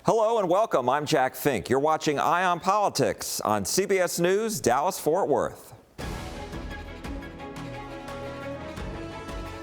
Hello and welcome. I'm Jack Fink. You're watching Eye on Politics on CBS News, Dallas-Fort Worth.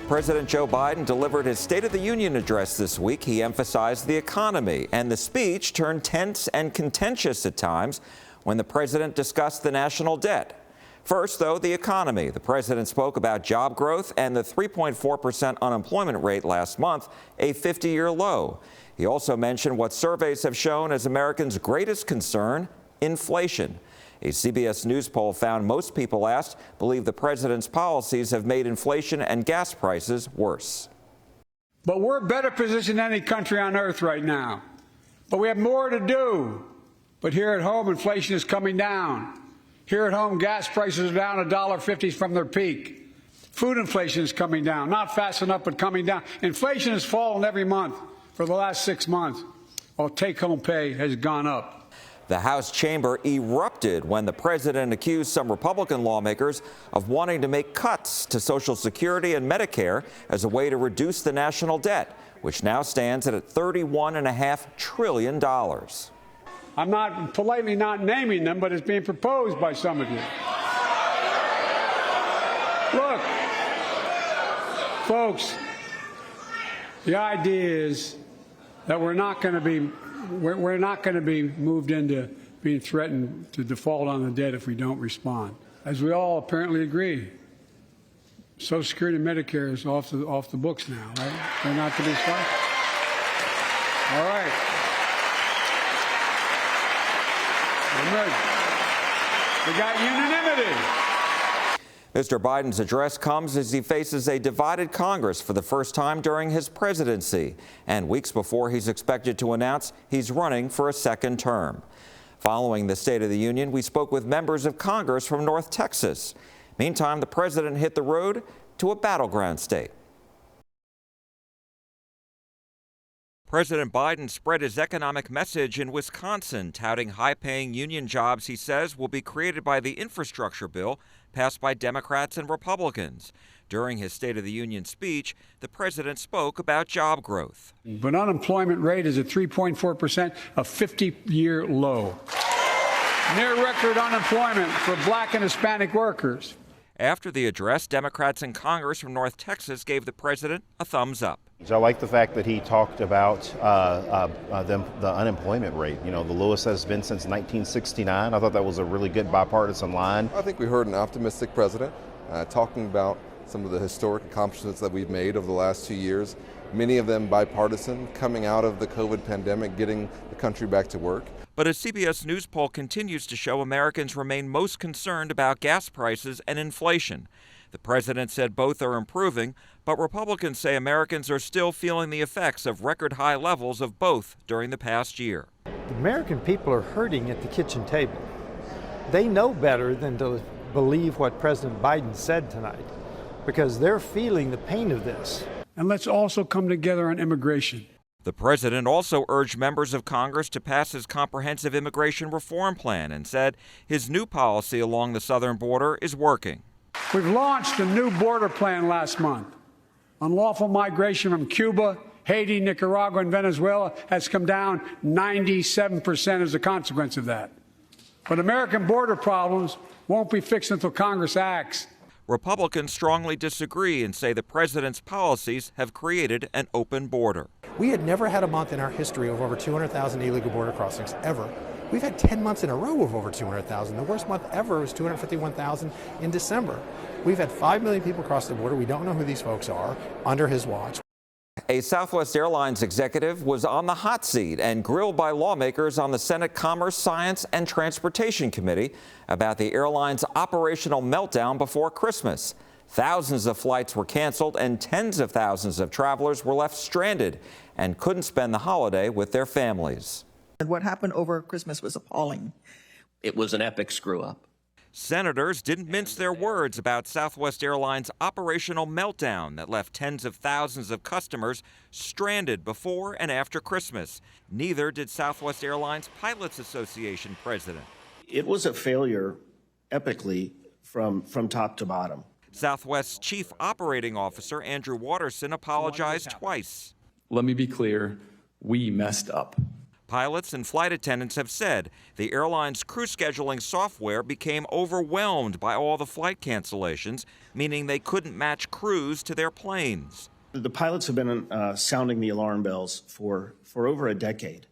President Joe Biden delivered his State of the Union address this week. He emphasized the economy, and the speech turned tense and contentious at times when the president discussed the national debt. First, though, the economy. The president spoke about job growth and the 3.4% unemployment rate last month, a 50-year low. He also mentioned what surveys have shown as Americans' greatest concern, inflation. A CBS News poll found most people asked believe the president's policies have made inflation and gas prices worse. But we're better positioned than any country on earth right now. But we have more to do. But here at home, inflation is coming down. Here at home, gas prices are down $1.50 from their peak. Food inflation is coming down, not fast enough, but coming down. Inflation has fallen every month for the last 6 months, while take-home pay has gone up. The House chamber erupted when the president accused some Republican lawmakers of wanting to make cuts to Social Security and Medicare as a way to reduce the national debt, which now stands at $31.5 trillion. I'm not politely not naming them, but it's being proposed by some of you. Look, folks, the idea is that we're not going to be moved into being threatened to default on the debt if we don't respond. As we all apparently agree, Social Security and Medicare is off the books now, right? They're not to be stopped. All right. We got unanimity. Mr. Biden's address comes as he faces a divided Congress for the first time during his presidency, and weeks before he's expected to announce he's running for a second term. Following the State of the Union, we spoke with members of Congress from North Texas. Meantime, the president hit the road to a battleground state. President Biden spread his economic message in Wisconsin, touting high-paying union jobs he says will be created by the infrastructure bill passed by Democrats and Republicans. During his State of the Union speech, the president spoke about job growth. But unemployment rate is at 3.4%, a 50-year low. Near record unemployment for black and Hispanic workers. After the address, Democrats in Congress from North Texas gave the president a thumbs up. So I like the fact that he talked about the unemployment rate. You know, the lowest has been since 1969. I thought that was a really good bipartisan line. I think we heard an optimistic president talking about some of the historic accomplishments that we've made over the last 2 years, many of them bipartisan, coming out of the COVID pandemic, getting the country back to work. But a CBS News poll continues to show Americans remain most concerned about gas prices and inflation. The president said both are improving, but Republicans say Americans are still feeling the effects of record high levels of both during the past year. The American people are hurting at the kitchen table. They know better than to believe what President Biden said tonight, because they're feeling the pain of this. And let's also come together on immigration. The president also urged members of Congress to pass his comprehensive immigration reform plan and said his new policy along the southern border is working. We've launched a new border plan last month. Unlawful migration from Cuba, Haiti, Nicaragua, and Venezuela has come down 97% as a consequence of that. But American border problems won't be fixed until Congress acts. Republicans strongly disagree and say the president's policies have created an open border. We had never had a month in our history of over 200,000 illegal border crossings, ever. We've had 10 months in a row of over 200,000. The worst month ever was 251,000 in December. We've had 5 million people cross the border. We don't know who these folks are under his watch. A Southwest Airlines executive was on the hot seat and grilled by lawmakers on the Senate Commerce, Science, and Transportation Committee about the airline's operational meltdown before Christmas. Thousands of flights were canceled and tens of thousands of travelers were left stranded and couldn't spend the holiday with their families. What happened over Christmas was appalling. It was an epic screw-up. Senators didn't mince their words about Southwest Airlines' operational meltdown that left tens of thousands of customers stranded before and after Christmas. Neither did Southwest Airlines Pilots Association president. It was a failure, epically, from top to bottom. Southwest's Chief Operating Officer Andrew Watterson apologized twice. Let me be clear, we messed up. Pilots and flight attendants have said the airline's crew scheduling software became overwhelmed by all the flight cancellations, meaning they couldn't match crews to their planes. The pilots have been sounding the alarm bells for over a decade.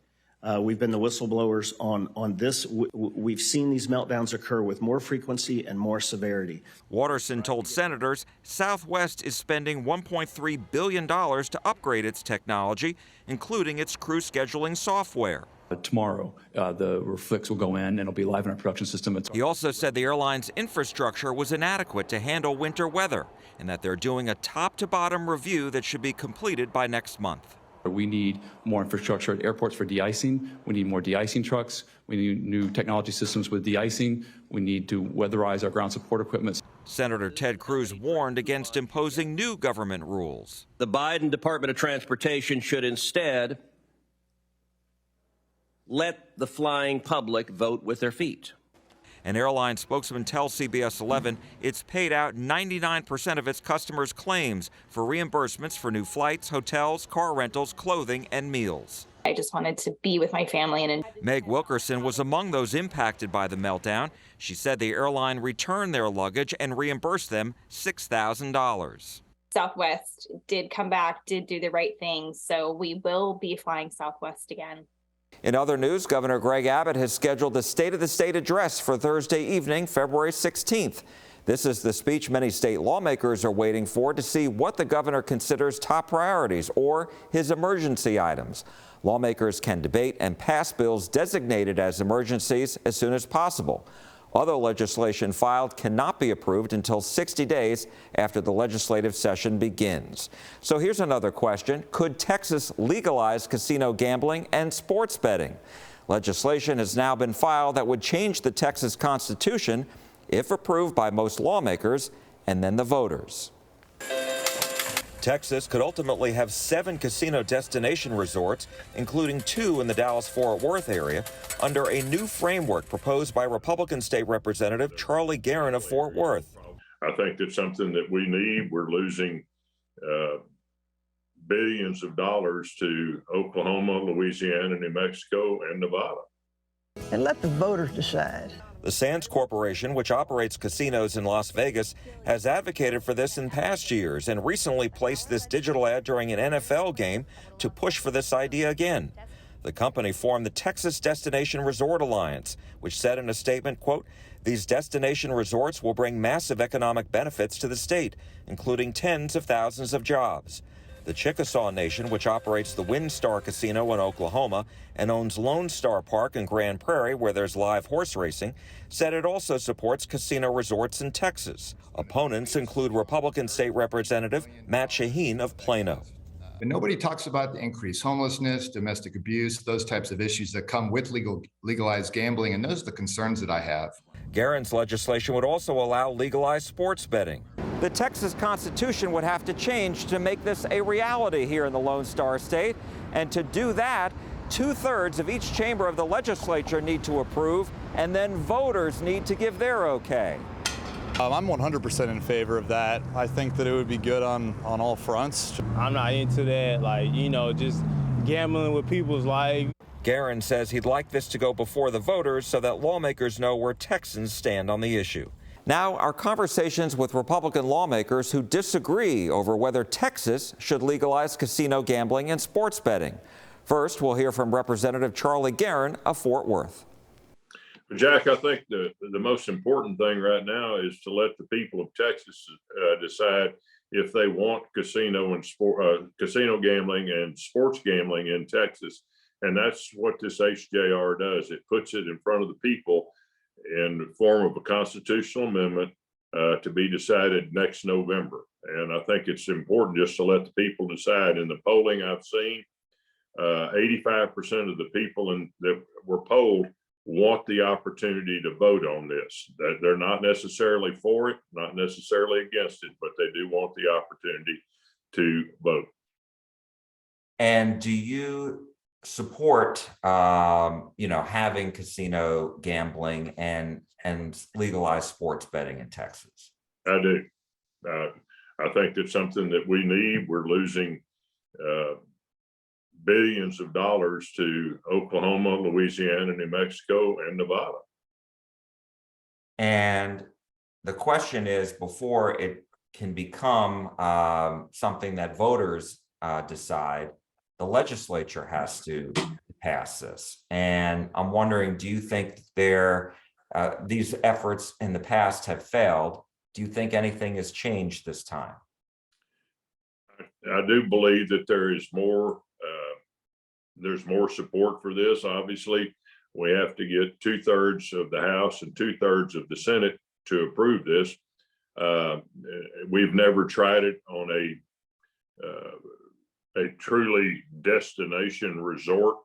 We've been the whistleblowers on this. We've seen these meltdowns occur with more frequency and more severity. Watterson told senators Southwest is spending $1.3 billion to upgrade its technology, including its crew scheduling software. Tomorrow, the reflex will go in and it'll be live in our production system. He also said the airline's infrastructure was inadequate to handle winter weather and that they're doing a top-to-bottom review that should be completed by next month. We need more infrastructure at airports for de-icing. We need more de-icing trucks. We need new technology systems with de-icing. We need to weatherize our ground support equipment. Senator Ted Cruz warned against imposing new government rules. The Biden Department of Transportation should instead let the flying public vote with their feet. An airline spokesman tells CBS 11 it's paid out 99% of its customers' claims for reimbursements for new flights, hotels, car rentals, clothing, and meals. I just wanted to be with my family. And Meg Wilkerson was among those impacted by the meltdown. She said the airline returned their luggage and reimbursed them $6,000. Southwest did come back, did do the right thing, so we will be flying Southwest again. In other news, Governor Greg Abbott has scheduled the State of the State address for Thursday evening, February 16th. This is the speech many state lawmakers are waiting for to see what the governor considers top priorities or his emergency items. Lawmakers can debate and pass bills designated as emergencies as soon as possible. Other legislation filed cannot be approved until 60 days after the legislative session begins. So here's another question. Could Texas legalize casino gambling and sports betting? Legislation has now been filed that would change the Texas Constitution if approved by most lawmakers and then the voters. Texas could ultimately have 7 casino destination resorts, including 2 in the Dallas-Fort Worth area, under a new framework proposed by Republican State Representative Charlie Guerin of Fort Worth. I think that's something that we need. We're losing billions of dollars to Oklahoma, Louisiana, New Mexico, and Nevada. And let the voters decide. The Sands Corporation, which operates casinos in Las Vegas, has advocated for this in past years and recently placed this digital ad during an NFL game to push for this idea again. The company formed the Texas Destination Resort Alliance, which said in a statement, quote, "These destination resorts will bring massive economic benefits to the state, including tens of thousands of jobs." The Chickasaw Nation, which operates the WinStar Casino in Oklahoma and owns Lone Star Park in Grand Prairie, where there's live horse racing, said it also supports casino resorts in Texas. Opponents include Republican State Representative Matt Shaheen of Plano. But nobody talks about the increased homelessness, domestic abuse, those types of issues that come with legalized gambling, and those are the concerns that I have. Guerin's legislation would also allow legalized sports betting. The Texas Constitution would have to change to make this a reality here in the Lone Star State. And to do that, 2/3 of each chamber of the legislature need to approve, and then voters need to give their okay. I'm 100% in favor of that. I think that it would be good on all fronts. I'm not into that, just gambling with people's lives. Guerin says he'd like this to go before the voters so that lawmakers know where Texans stand on the issue. Now, our conversations with Republican lawmakers who disagree over whether Texas should legalize casino gambling and sports betting. First, we'll hear from Representative Charlie Guerin of Fort Worth. Jack, I think the most important thing right now is to let the people of Texas decide if they want casino gambling and sports gambling in Texas. And that's what this HJR does. It puts it in front of the people in the form of a constitutional amendment to be decided next November. And I think it's important just to let the people decide. In the polling I've seen, 85% of the people that were polled want the opportunity to vote on this. That they're not necessarily for it, not necessarily against it, but they do want the opportunity to vote. And do you support, having casino gambling and legalized sports betting in Texas? I do. I think that's something that we need. We're losing billions of dollars to Oklahoma, Louisiana, New Mexico, and Nevada. And the question is, before it can become something that voters decide, the legislature has to pass this. And I'm wondering, do you think these efforts in the past have failed? Do you think anything has changed this time? I do believe that there's more support for this. Obviously, we have to get 2/3 of the House and 2/3 of the Senate to approve this. We've never tried it on a truly destination resort,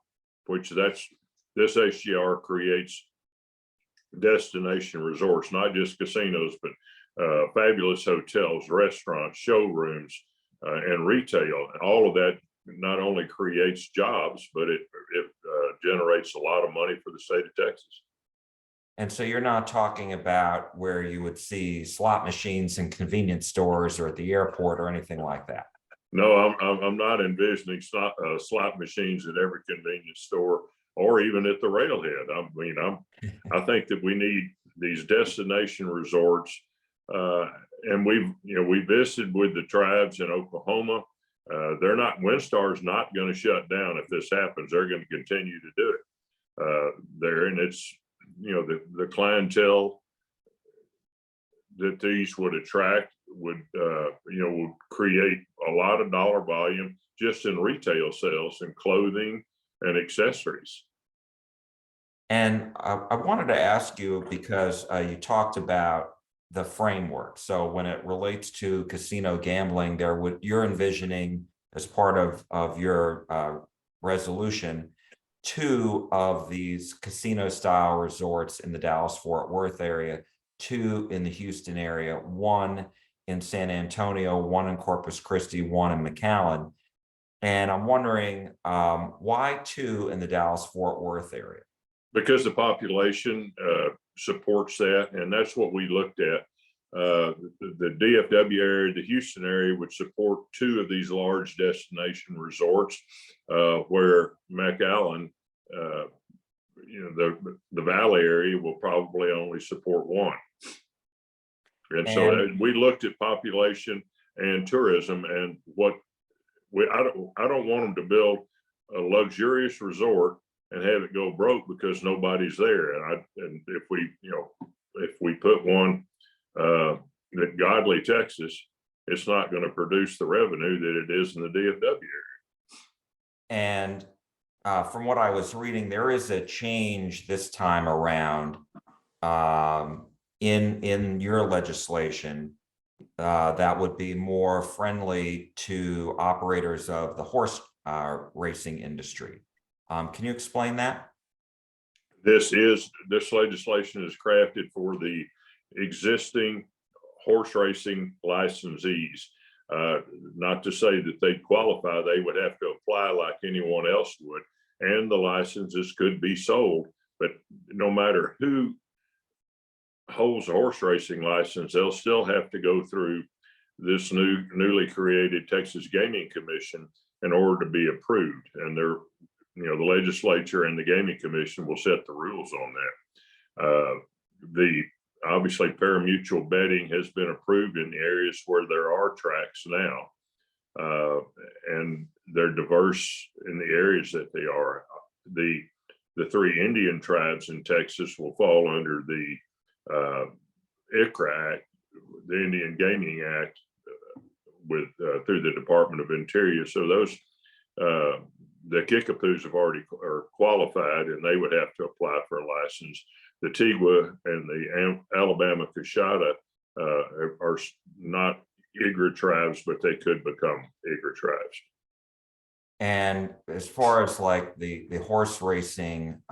which this HGR creates destination resorts, not just casinos, but fabulous hotels, restaurants, showrooms, and retail. And all of that not only creates jobs, but it generates a lot of money for the state of Texas. And so you're not talking about where you would see slot machines in convenience stores or at the airport or anything like that? No, I'm not envisioning slot machines at every convenience store or even at the railhead. I think that we need these destination resorts, and we visited with the tribes in Oklahoma. WinStar's not going to shut down if this happens. They're going to continue to do it there, and it's the clientele that these would attract would create a lot of dollar volume just in retail sales and clothing and accessories. And I wanted to ask you, because you talked about the framework. So when it relates to casino gambling, you're envisioning, as part of your resolution, 2 of these casino style resorts in the Dallas-Fort Worth area, 2 in the Houston area, 1 in San Antonio, 1 in Corpus Christi, 1 in McAllen. And I'm wondering, why 2 in the Dallas-Fort Worth area? Because the population supports that, and that's what we looked at. The DFW area, the Houston area would support 2 of these large destination resorts, where McAllen, the Valley area will probably only support 1. And so we looked at population and tourism, and I don't want them to build a luxurious resort and have it go broke because nobody's there. And if we put one at Godly, Texas, it's not going to produce the revenue that it is in the DFW area. And from what I was reading, there is a change this time around in your legislation that would be more friendly to operators of the horse racing industry. Can you explain that? This legislation is crafted for the existing horse racing licensees. Not to say that they qualify, they would have to apply like anyone else would, and the licenses could be sold. But no matter who holds a horse racing license, they'll still have to go through this newly created Texas Gaming Commission in order to be approved. And the legislature and the Gaming Commission will set the rules on that. Obviously, pari-mutuel betting has been approved in the areas where there are tracks now, and they're diverse in the areas that they are. The 3 Indian tribes in Texas will fall under the ICRA Act, the Indian Gaming Act, through the Department of Interior. So those the Kickapoos are qualified, and they would have to apply for a license. The Tigwa and the Alabama Coshada are not IGRA tribes, but they could become IGRA tribes. And as far as like the horse racing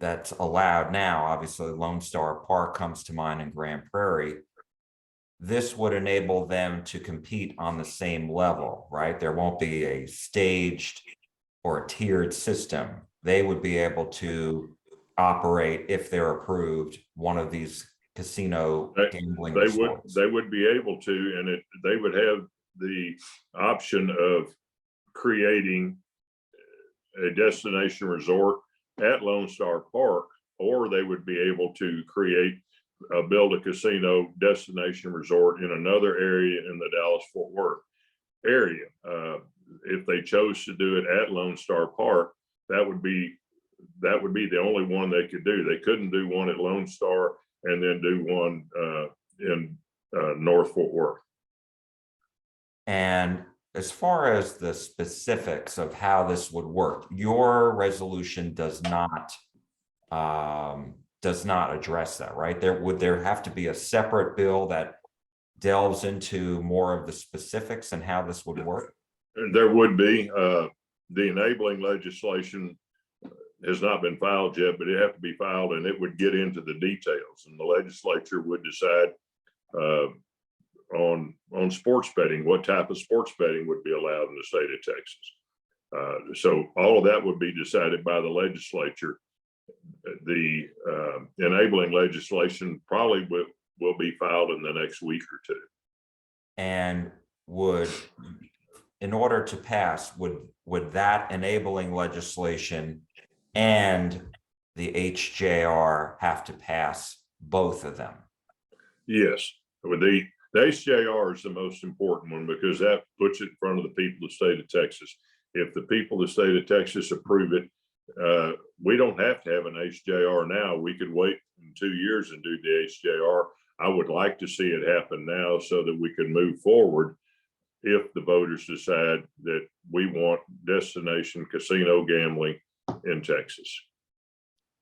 that's allowed now, obviously Lone Star Park comes to mind in Grand Prairie. This would enable them to compete on the same level, right? There won't be a staged or a tiered system. They would be able to operate, if they're approved, one of these casino gambling resorts. They would be able to, and they would have the option of creating a destination resort at Lone Star Park, or they would be able to build a casino destination resort in another area in the Dallas-Fort Worth area. If they chose to do it at Lone Star Park, that would be the only one they could do. They couldn't do one at Lone Star and then do one in North Fort Worth. And as far as the specifics of how this would work, your resolution does not address that, right? Would there have to be a separate bill that delves into more of the specifics and how this would work? There would be. The enabling legislation has not been filed yet, but it have to be filed, and it would get into the details, and the legislature would decide on sports betting, what type of sports betting would be allowed in the state of Texas. So all of that would be decided by the legislature. The enabling legislation probably will be filed in the next week or two. And in order to pass, would that enabling legislation and the HJR have to pass both of them? Yes, with the HJR is the most important one because that puts it in front of the people of the state of Texas. If the people of the state of Texas approve it, we don't have to have an HJR now. We could wait in 2 years and do the HJR. I would like to see it happen now so that we can move forward if the voters decide that we want destination casino gambling in Texas.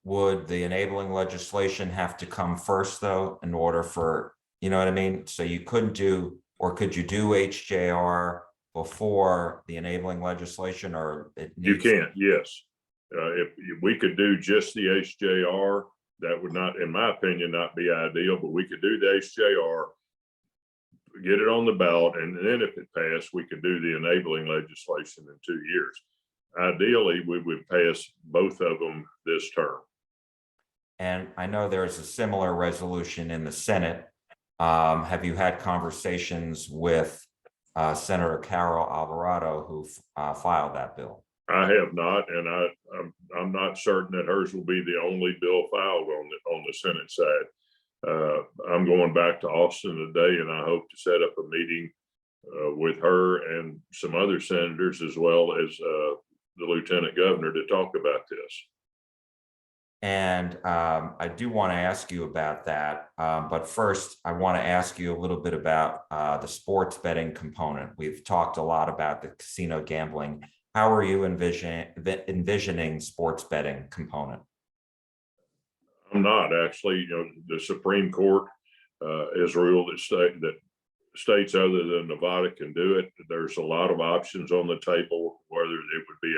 Would the enabling legislation have to come first, though, in order for, you know what I mean? So you couldn't do, or could you do HJR before the enabling legislation, or you can't? Yes. If we could do just the HJR, that would not, in my opinion, not be ideal, but we could do the HJR, get it on the ballot, and then if it passed, we could do the enabling legislation in 2 years. Ideally, we would pass both of them this term. And I know there's a similar resolution in the Senate. Have you had conversations with Senator Carol Alvarado, who filed that bill? I have not, and I'm not certain that hers will be the only bill filed on the Senate side. I'm going back to Austin today, and I hope to set up a meeting with her and some other senators, as well as the lieutenant governor, to talk about this. And I do want to ask you about that. But first, I want to ask you a little bit about the sports betting component. We've talked a lot about the casino gambling. How are you envisioning sports betting component? I'm not actually. You know, the Supreme Court has ruled that states other than Nevada can do it. There's a lot of options on the table, whether it would be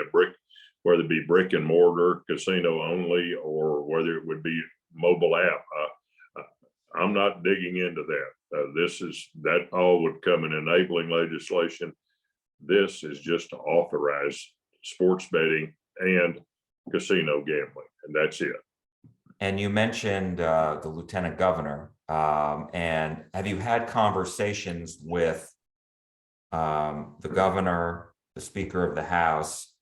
whether it be brick and mortar casino only, or whether it would be mobile app. I'm not digging into that. That all would come in enabling legislation. This is just to authorize sports betting and casino gambling, and that's it. And you mentioned the lieutenant governor, and have you had conversations with the governor, the Speaker of the House,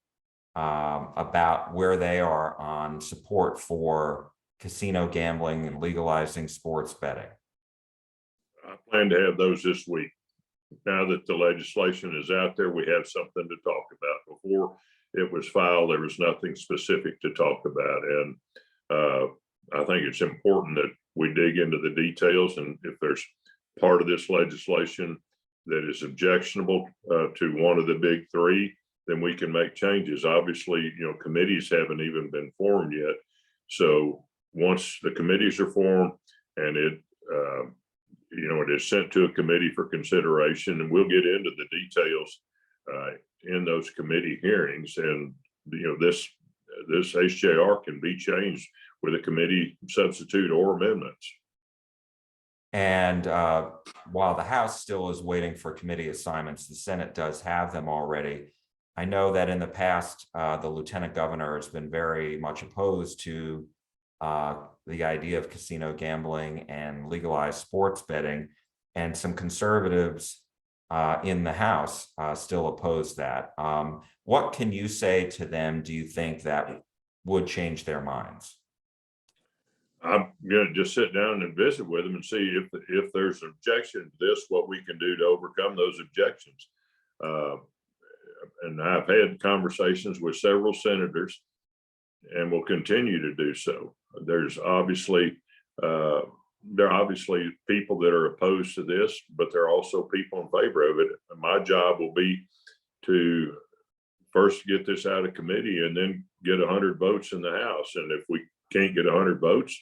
about where they are on support for casino gambling and legalizing sports betting? I plan to have those this week. Now that the legislation is out there, we have something to talk about. Before it was filed, there was nothing specific to talk about. And I think it's important that we dig into the details. And if there's part of this legislation that is objectionable to one of the big three, then we can make changes. Obviously, you know, committees haven't even been formed yet. So once the committees are formed and it is sent to a committee for consideration, and we'll get into the details in those committee hearings. And this HJR can be changed with a committee substitute or amendments. And while the House still is waiting for committee assignments, the Senate does have them already. I know that in the past, the lieutenant governor has been very much opposed to the idea of casino gambling and legalized sports betting. And some conservatives in the House still oppose that. What can you say to them, do you think, that would change their minds? I'm going to just sit down and visit with them and see if there's an objection to this, what we can do to overcome those objections. And I've had conversations with several senators and will continue to do so. There's obviously there are obviously people that are opposed to this, but there are also people in favor of it. And my job will be to first get this out of committee and then get 100 votes in the House. And if we can't get 100 votes,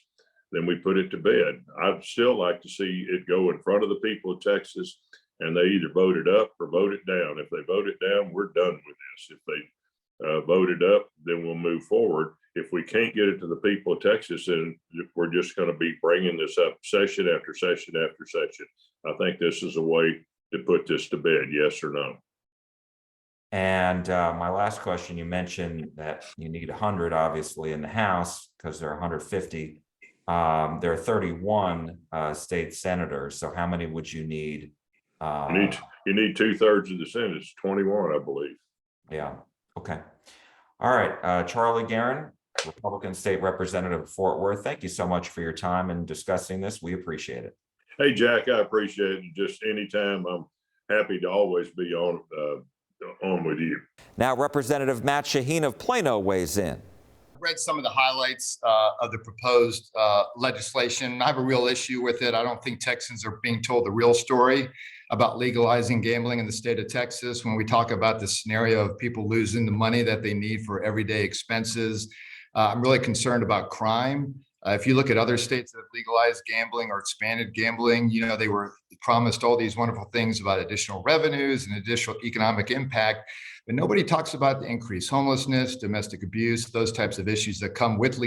then we put it to bed. I'd still like to see it go in front of the people of Texas, and they either vote it up or vote it down. If they vote it down, we're done with this. If they vote it up, then we'll move forward. If we can't get it to the people of Texas, then we're just going to be bringing this up session after session after session. I think this is a way to put this to bed, yes or no. And my last question, you mentioned that you need 100, obviously, in the House because there are 150. There are 31 state senators. So how many would you need? You need 2/3 of the Senate. It's 21, I believe. Yeah. Okay. All right. Charlie Guerin, Republican State Representative of Fort Worth. Thank you so much for your time and discussing this. We appreciate it. Hey, Jack, I appreciate it. Just anytime, I'm happy to always be on with you. Now, Representative Matt Shaheen of Plano weighs in. Read some of the highlights of the proposed legislation. I have a real issue with it. I don't think Texans are being told the real story about legalizing gambling in the state of Texas. When we talk about the scenario of people losing the money that they need for everyday expenses, I'm really concerned about crime. If you look at other states that have legalized gambling or expanded gambling, you know, they were promised all these wonderful things about additional revenues and additional economic impact, but nobody talks about the increased homelessness, domestic abuse, those types of issues that come with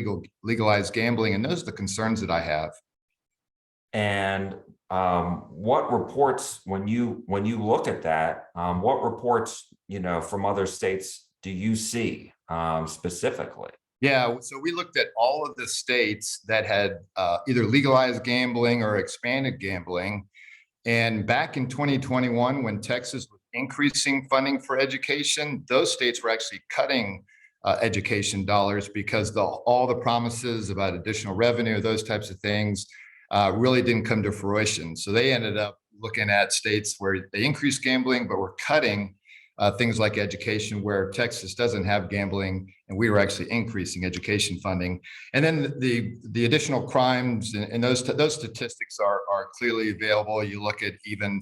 legalized gambling. And those are the concerns that I have. And what reports, when you look at that, what reports, you know, from other states do you see specifically? Yeah, so we looked at all of the states that had either legalized gambling or expanded gambling. And back in 2021, when Texas was increasing funding for education, those states were actually cutting education dollars because all the promises about additional revenue, those types of things, really didn't come to fruition. So they ended up looking at states where they increased gambling, but were cutting things like education, where Texas doesn't have gambling, and we were actually increasing education funding. And then the additional crimes and those statistics are clearly available. You look at even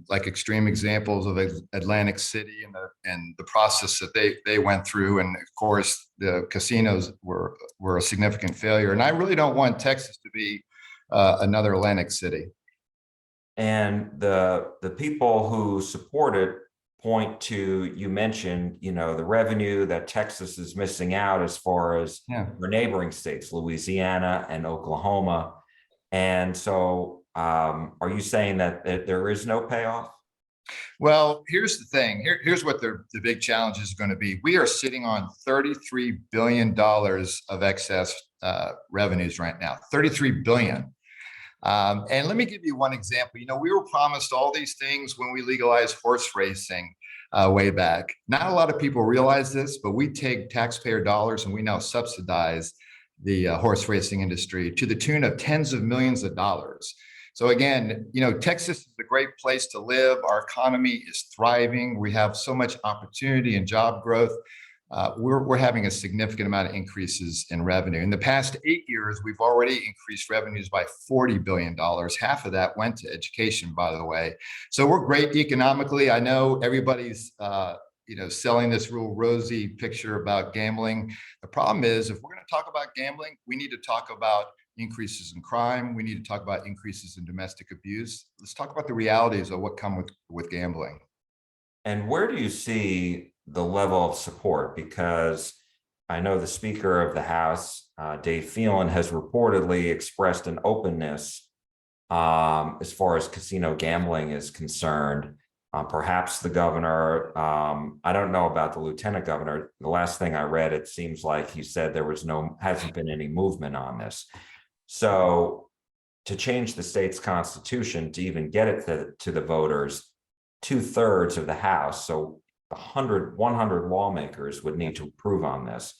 like extreme examples of Atlantic City and the process that they went through, and of course the casinos were a significant failure. And I really don't want Texas to be another Atlantic City. And the people who support it point to, you mentioned, you know, the revenue that Texas is missing out as far as the neighboring states, Louisiana and Oklahoma. And so are you saying that there is no payoff? Well, here's the thing. Here's what the big challenge is going to be. We are sitting on $33 billion of excess revenues right now, $33 billion. And let me give you one example. You know, we were promised all these things when we legalized horse racing way back. Not a lot of people realize this, but we take taxpayer dollars and we now subsidize the horse racing industry to the tune of tens of millions of dollars. So again, you know, Texas is a great place to live. Our economy is thriving. We have so much opportunity and job growth. We're having a significant amount of increases in revenue. In the past 8 years, we've already increased revenues by $40 billion. Half of that went to education, by the way. So we're great economically. I know everybody's you know, selling this real rosy picture about gambling. The problem is, if we're going to talk about gambling, we need to talk about increases in crime. We need to talk about increases in domestic abuse. Let's talk about the realities of what come with gambling. And where do you see the level of support? Because I know the Speaker of the House, Dave Phelan, has reportedly expressed an openness as far as casino gambling is concerned. Perhaps the governor, I don't know about the lieutenant governor. The last thing I read, it seems like he said there was hasn't been any movement on this. So to change the state's constitution to even get it to the voters, 2/3 of the House, so 100 lawmakers would need to approve on this.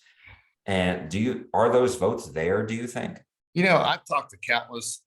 And are those votes there, do you think? You know, I've talked to countless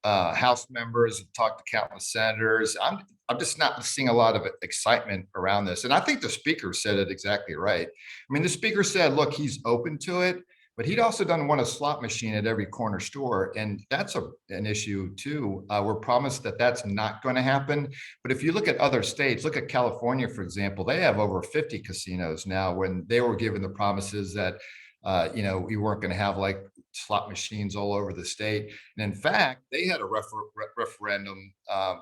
House members, I've talked to countless senators. I'm just not seeing a lot of excitement around this. And I think the speaker said it exactly right. I mean, the speaker said, look, he's open to it, but he also doesn't want a slot machine at every corner store. And that's an issue too. We're promised that that's not going to happen. But if you look at other states, look at California, for example, they have over 50 casinos now, when they were given the promises that, we weren't going to have like slot machines all over the state. And in fact, they had a referendum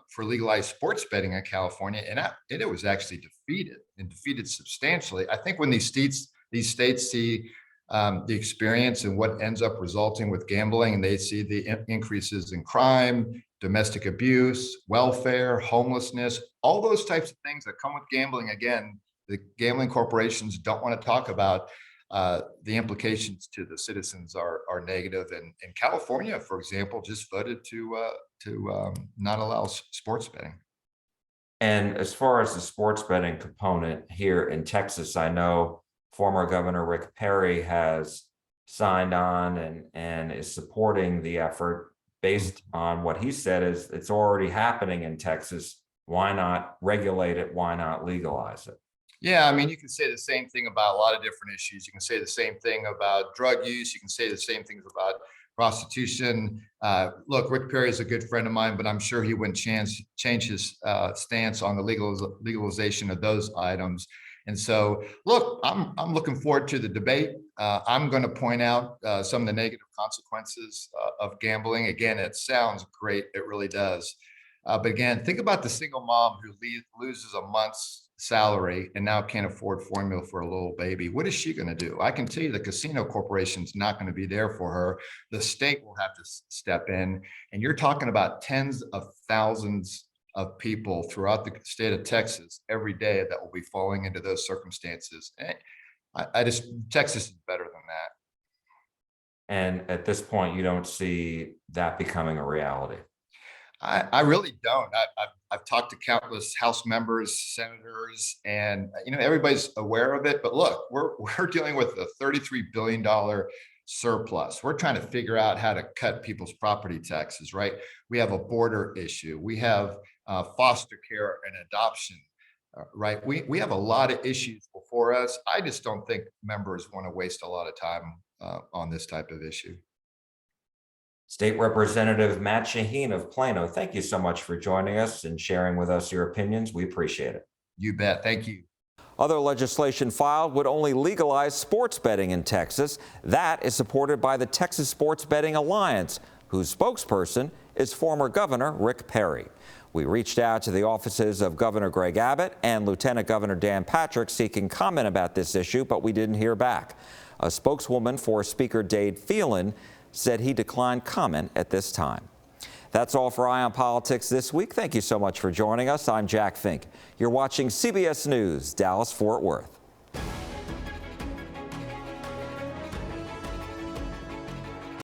for legalized sports betting in California, and it was actually defeated substantially. I think when these states see the experience and what ends up resulting with gambling, and they see the increases in crime, domestic abuse, welfare, homelessness, all those types of things that come with gambling. Again, the gambling corporations don't want to talk about. The implications to the citizens are negative. And California, for example, just voted to not allow sports betting. And as far as the sports betting component here in Texas, I know former Governor Rick Perry has signed on and is supporting the effort based on what he said is it's already happening in Texas. Why not regulate it? Why not legalize it? Yeah, I mean, you can say the same thing about a lot of different issues. You can say the same thing about drug use. You can say the same things about prostitution. Look, Rick Perry is a good friend of mine, but I'm sure he wouldn't change his stance on the legalization of those items. And so, look, I'm looking forward to the debate. I'm going to point out some of the negative consequences of gambling. Again, it sounds great. It really does. But again, think about the single mom who loses a month's salary and now can't afford formula for a little baby. What is she going to do? I can tell you the casino corporation's not going to be there for her. The state will have to step in. And you're talking about tens of thousands of people throughout the state of Texas every day that will be falling into those circumstances. Texas is better than that. And at this point, you don't see that becoming a reality. I really don't. I've talked to countless House members, senators, and everybody's aware of it. But look, we're dealing with a $33 billion surplus. We're trying to figure out how to cut people's property taxes, right? We have a border issue. We have foster care and adoption, right? We have a lot of issues before us. I just don't think members want to waste a lot of time on this type of issue. State Representative Matt Shaheen of Plano, thank you so much for joining us and sharing with us your opinions. We appreciate it. You bet. Thank you. Other legislation filed would only legalize sports betting in Texas. That is supported by the Texas Sports Betting Alliance, whose spokesperson is former Governor Rick Perry. We reached out to the offices of Governor Greg Abbott and Lieutenant Governor Dan Patrick seeking comment about this issue, but we didn't hear back. A spokeswoman for Speaker Dade Phelan said he declined comment at this time. That's all for Eye on Politics this week. Thank you so much for joining us. I'm Jack Fink. You're watching CBS News, Dallas-Fort Worth.